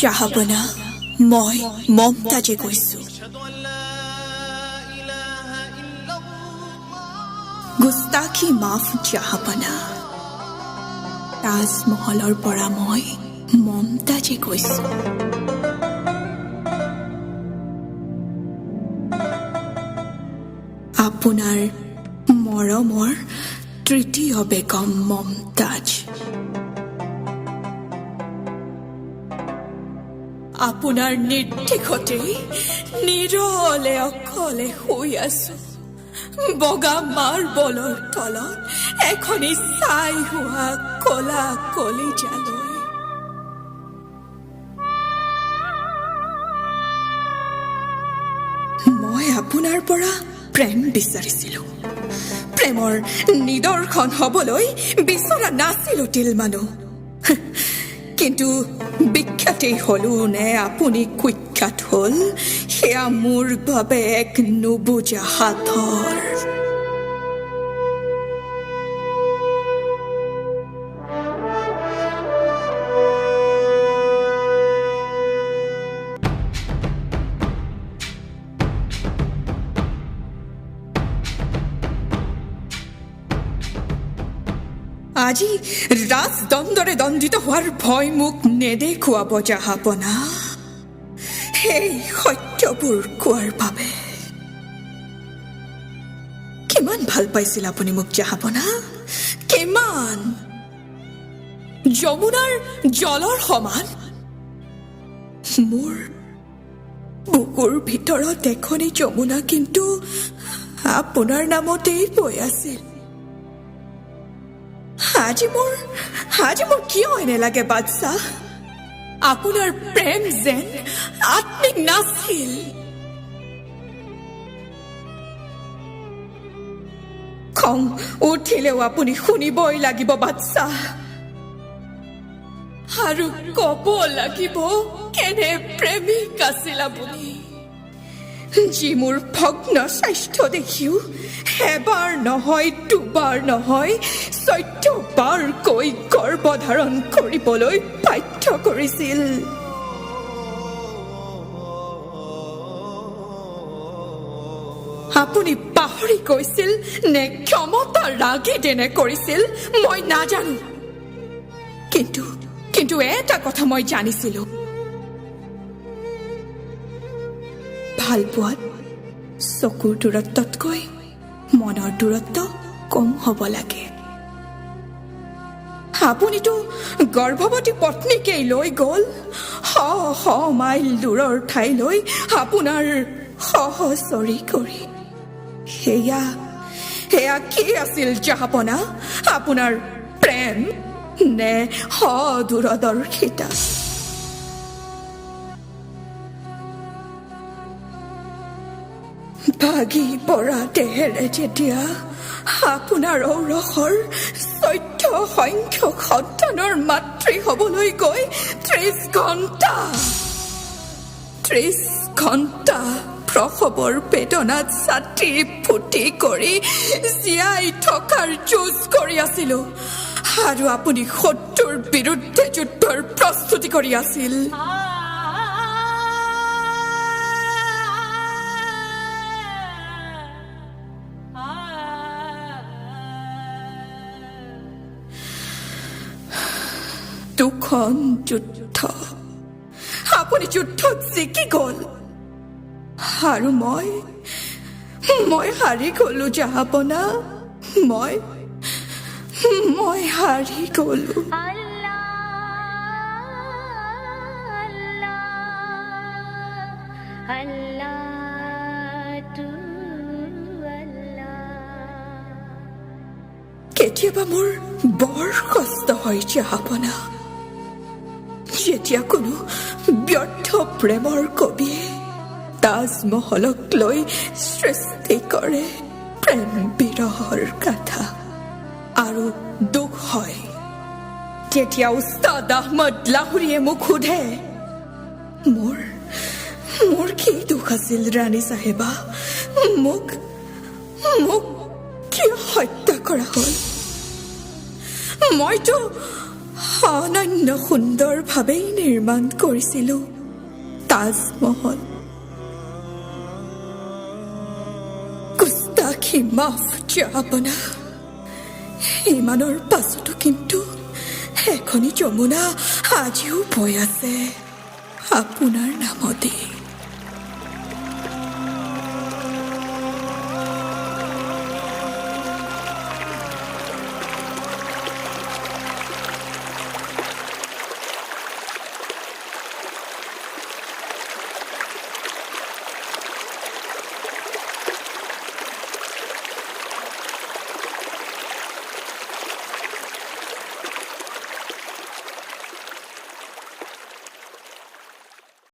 জাহাপনা মই মমতাজে কৈছো গুস্তাখী মাফ জাহাপনা তাজমহলৰ পৰা মই মমতাজে কৈছো আপোনাৰ মৰমৰ তৃতীয় বেগম মমতাজ আপোনাৰ নিৰ্দেশতে নিৰলে অকলে শুই আছো বগা মাৰ্বলৰ তলত এখনি ছাই হোৱা কলা কলিজালৈ মই আপোনাৰ পৰা প্ৰেম বিচাৰিছিলো প্ৰেমৰ নিদৰ্শন হবলৈ বিচৰা নাছিলো তিল মানুহ কিন্তু বিখ্যাতেই হলো নে আপুনি কুখ্যাত হল সেয়া মোৰ বাবে এক নুবুজা সাধৰ আজি ৰাজদণ্ডৰে দণ্ডিত হোৱাৰ ভয় মোক নেদেখুৱাব জাহাপনা সেই সত্যবোৰ কোৱাৰ বাবে কিমান ভাল পাইছিল আপুনি মোক জাহাপনা কিমান যমুনাৰ জলৰ সমান মোৰ বুকুৰ ভিতৰত এখনি যমুনা কিন্তু আপোনাৰ নামতেই বৈ আছিল আজি মোৰ কিয় এনে লাগে বাদশাহ আপোনাৰ প্ৰেম যেন আত্মিক নাছিল খং উঠিলেও আপুনি শুনিবই লাগিব বাদশাহ আৰু ক'ব লাগিব কেনে প্ৰেমিক আছিল আপুনি যি মোৰ ভগ্ন স্বাস্থ্য দেখিও এবাৰ নহয় দুবাৰ নহয় 14 বাৰকৈ গৰ্ভধাৰণ কৰিবলৈ বাধ্য কৰিছিল আপুনি পাহৰি গৈছিল নে ক্ষমতা ৰাগি তেনে কৰিছিল মই নাজানো কিন্তু এটা কথা মই জানিছিলো ভাল পোৱাত চকুৰ দূৰত্বতকৈ মনৰ দূৰত্ব কম হ'ব লাগে আপুনিতো গৰ্ভৱতী পত্নীকেই লৈ গ'ল শ মাইল দূৰৰ ঠাইলৈ আপোনাৰ সহচৰী কৰি সেয়া কি আছিল জাহাপনা আপোনাৰ প্ৰেম নে দূৰদৰ্শিতা ভাগি পৰা দেহেৰে যেতিয়া আপোনাৰ ঔৰসৰ 14 সংখ্যক সন্তানৰ মাতৃ হবলৈ গৈ 30 ঘণ্টা প্ৰসৱৰ বেদনাত ছাতি ফুটি কৰি জীয়াই থকাৰ যুঁজ কৰি আছিলো আৰু আপুনি শত্ৰুৰ বিৰুদ্ধে যুদ্ধৰ প্ৰস্তুতি কৰি আছিল দুখন যুদ্ধ আপুনি যুদ্ধত জিকি গ'ল আৰু মই হাৰি গ'লো জাহাপনা মই হাৰি গ'লো কেতিয়াবা মোৰ বৰ কষ্ট হয় জাহাপনা যেতিয়া কোনো ব্যৰ্থ প্ৰেমৰ কবিয়ে তাজমহলক লৈ সৃষ্টি কৰে প্ৰেম বিৰহৰ কথা আৰু দুখ হয় তেতিয়া উস্তাদ আহমদ লাহোৰীয়ে মোক সোধে মোৰ কি দুখ আছিল ৰাণী চাহেবা মোক কিয় হত্যা কৰা হ'ল মইতো অনন্য সুন্দৰভাৱেই নিৰ্মাণ কৰিছিলোঁ তাজমহল। গুস্তাখী মাফ জাহাপনা। ইমানৰ পাছতো কিন্তু এখনি যমুনা আজিও বৈ আছে আপোনাৰ নামতে।